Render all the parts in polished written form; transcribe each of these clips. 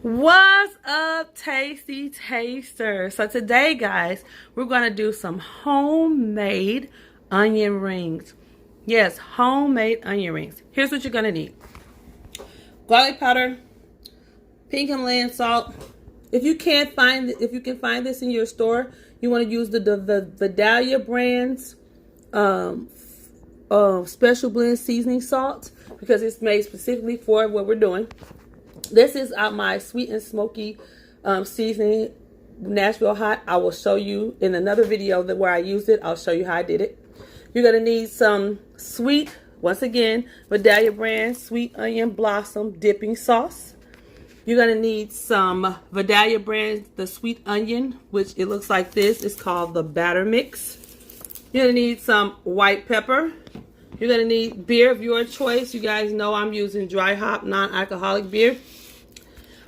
What's up, Tey-stee Teysters? So today, guys, we're going to do some homemade onion rings. Yes, homemade onion rings. Here's what you're going to need. Garlic powder, pink Himalayan salt. If you can find this in your store, you want to use the Vidalia brand's special blend seasoning salt because it's made specifically for what we're doing. This is my sweet and smoky seasoning, Nashville hot. I will show you in another video where I used it. I'll show you how I did it. You're going to need some sweet, once again, Vadalia brand sweet onion blossom dipping sauce. You're going to need some Vidalia brand, the sweet onion, which it looks like this. It's called the batter mix. You're going to need some white pepper. You're going to need beer of your choice. You guys know I'm using dry hop, non-alcoholic beer.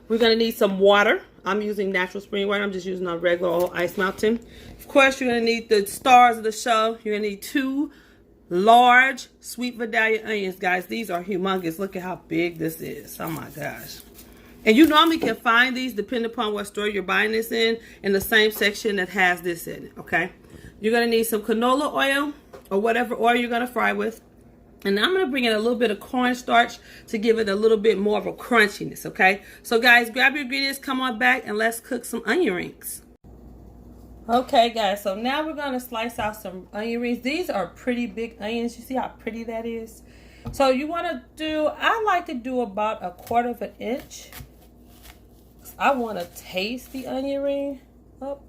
We're going to need some water. I'm using natural spring water. I'm just using a regular old Ice Mountain. Of course, you're going to need the stars of the show. You're going to need 2 large sweet Vidalia onions, guys. These are humongous. Look at how big this is. Oh, my gosh. And you normally can find these, depending upon what store you're buying this in the same section that has this in it, okay? You're going to need some canola oil or whatever oil you're going to fry with. And I'm going to bring in a little bit of cornstarch to give it a little bit more of a crunchiness, okay? So, guys, grab your ingredients, come on back, and let's cook some onion rings. Okay, guys, so now we're going to slice out some onion rings. These are pretty big onions. You see how pretty that is? So you want to do, I like to do about 1/4 of an inch. I want to taste the onion ring up.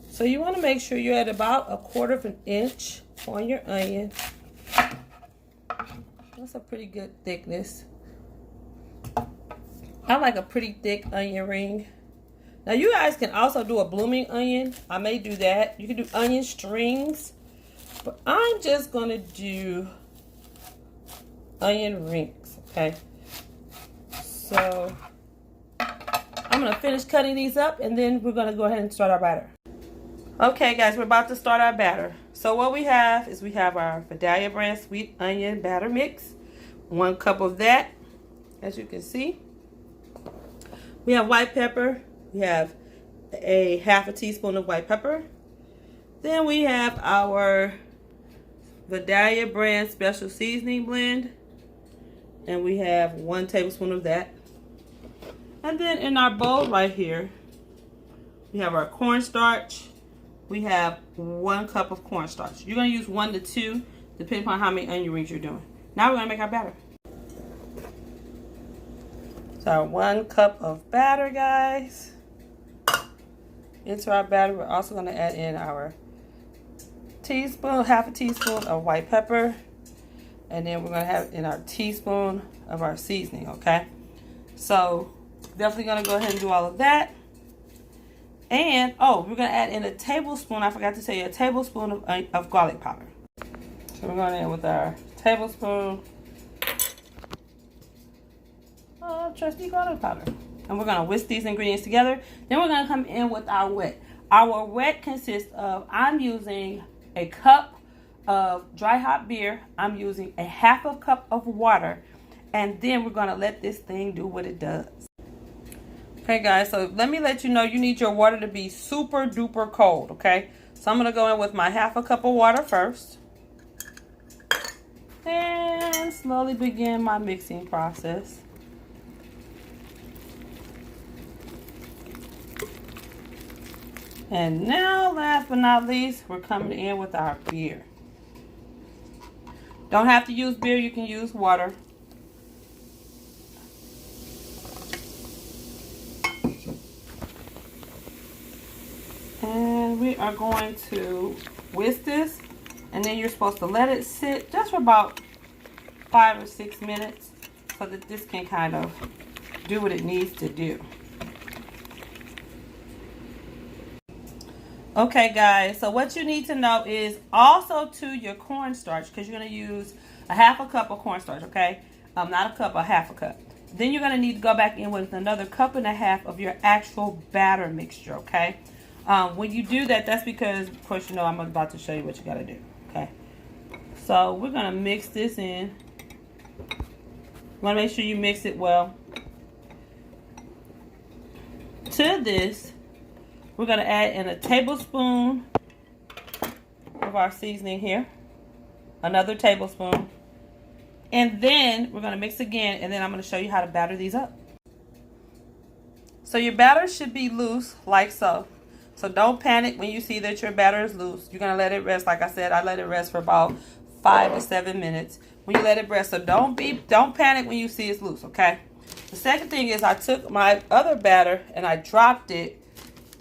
So you want to make sure you're at about 1/4 of an inch on your onion. That's a pretty good thickness. I like a pretty thick onion ring. Now you guys can also do a blooming onion. I may do that. You can do onion strings. But I'm just going to do onion rings, okay? So I'm going to finish cutting these up and then we're going to go ahead and start our batter. Okay, guys, we're about to start our batter. So what we have is we have our Vidalia brand sweet onion batter mix. 1 cup of that, as you can see. We have white pepper. We have a 1/2 teaspoon of white pepper. Then we have our Vidalia brand special seasoning blend. And we have 1 tablespoon of that. And then in our bowl right here, we have our cornstarch. We have 1 cup of cornstarch. You're going to use 1 to 2, depending on how many onion rings you're doing. Now we're going to make our batter. So 1 cup of batter, guys. Into our batter, we're also going to add in our teaspoon, 1/2 teaspoon of white pepper. And then we're going to have in our teaspoon of our seasoning, okay? So definitely going to go ahead and do all of that. And, oh, we're going to add in a tablespoon, I forgot to tell you, a tablespoon of garlic powder. So we're going in with our tablespoon of trusty garlic powder. And we're going to whisk these ingredients together. Then we're going to come in with our wet. Our wet consists of, I'm using a cup of dry hop beer. I'm using a 1/2 cup of water. And then we're going to let this thing do what it does. Okay, guys, so let me let you know you need your water to be super duper cold, okay? So I'm going to go in with my 1/2 cup of water first. And slowly begin my mixing process. And now, last but not least, we're coming in with our beer. Don't have to use beer, you can use water. And we are going to whisk this, and then you're supposed to let it sit just for about 5 or 6 minutes so that this can kind of do what it needs to do. Okay, guys, so what you need to know is also to your cornstarch, because you're going to use a 1/2 cup of cornstarch, okay? Not a cup, a 1/2 cup. Then you're going to need to go back in with another 1.5 cups of your actual batter mixture, okay? When you do that, that's because, of course, you know I'm about to show you what you got to do, okay? So we're going to mix this in. You want to make sure you mix it well. to this, we're going to add in a tablespoon of our seasoning here. Another tablespoon. And then we're going to mix again, and then I'm going to show you how to batter these up. So your batter should be loose like so. So don't panic when you see that your batter is loose. You're going to let it rest. Like I said, I let it rest for about 5 to 7 minutes when you let it rest. So don't panic when you see it's loose, okay? The second thing is I took my other batter and I dropped it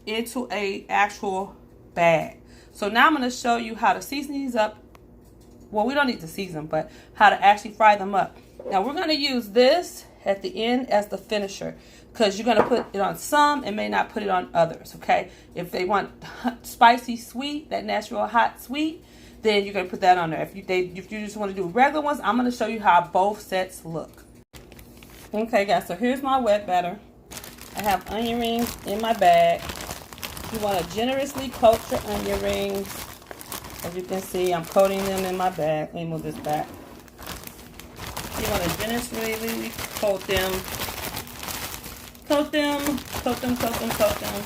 into a actual bag. So now I'm going to show you how to season these up. Well, we don't need to season, but how to actually fry them up. Now we're going to use this at the end as the finisher, because you're going to put it on some and may not put it on others, okay? If they want spicy sweet, that Nashville hot sweet, then you're going to put that on there. If you just want to do regular ones, I'm going to show you how both sets look. Okay, guys, so here's my wet batter. I have onion rings in my bag. You want to generously coat your onion rings. As you can see, I'm coating them in my bag. Let me move this back. You want to generously coat them. Coat them, coat them, coat them, coat them.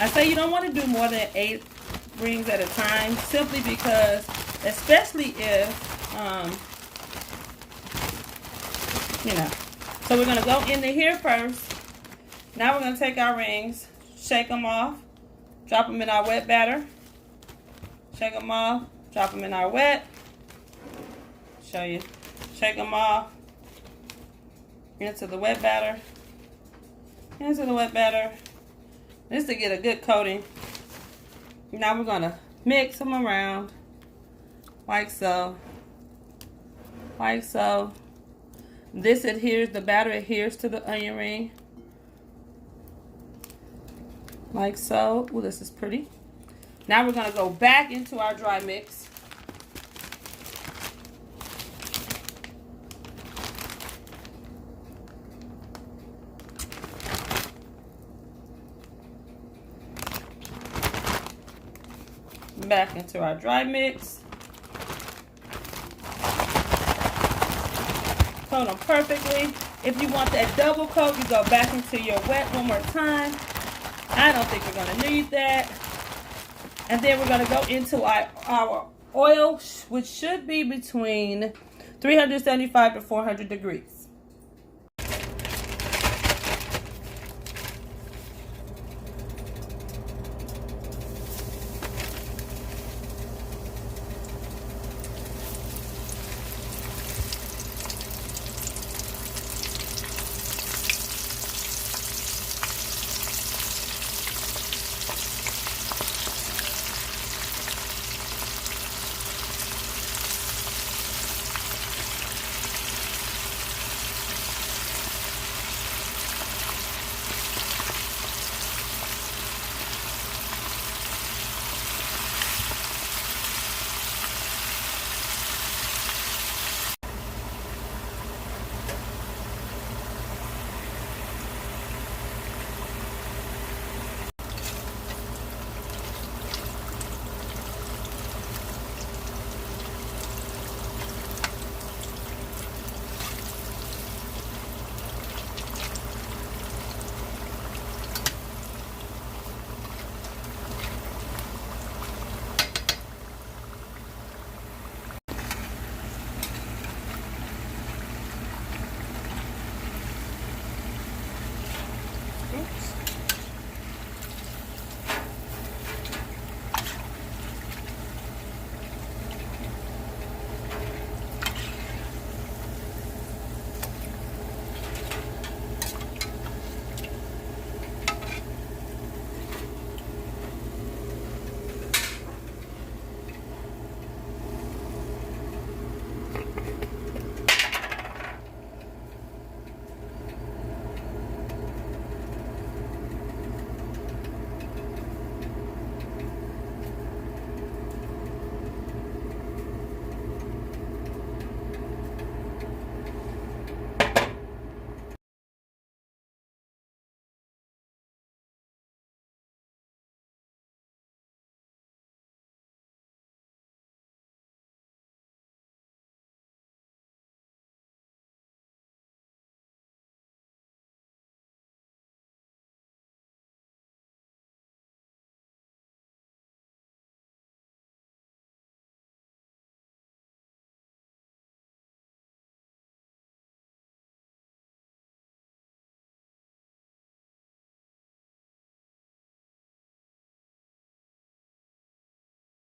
I say you don't want to do more than 8 rings at a time, simply because, especially if, you know. So we're going to go into here first. Now we're going to take our rings, shake them off, drop them in our wet batter. Shake them off, drop them in our wet. Show you. Shake them off into the wet batter. Into the wet batter. This to get a good coating. Now we're going to mix them around like so. Like so. This adheres, the batter adheres to the onion ring. Like so. Ooh, this is pretty. Now we're going to go back into our dry mix. Back into our dry mix. Coat them perfectly. If you want that double coat, you go back into your wet one more time. I don't think we're going to need that. And then we're going to go into our oil, which should be between 375 to 400 degrees. Oops.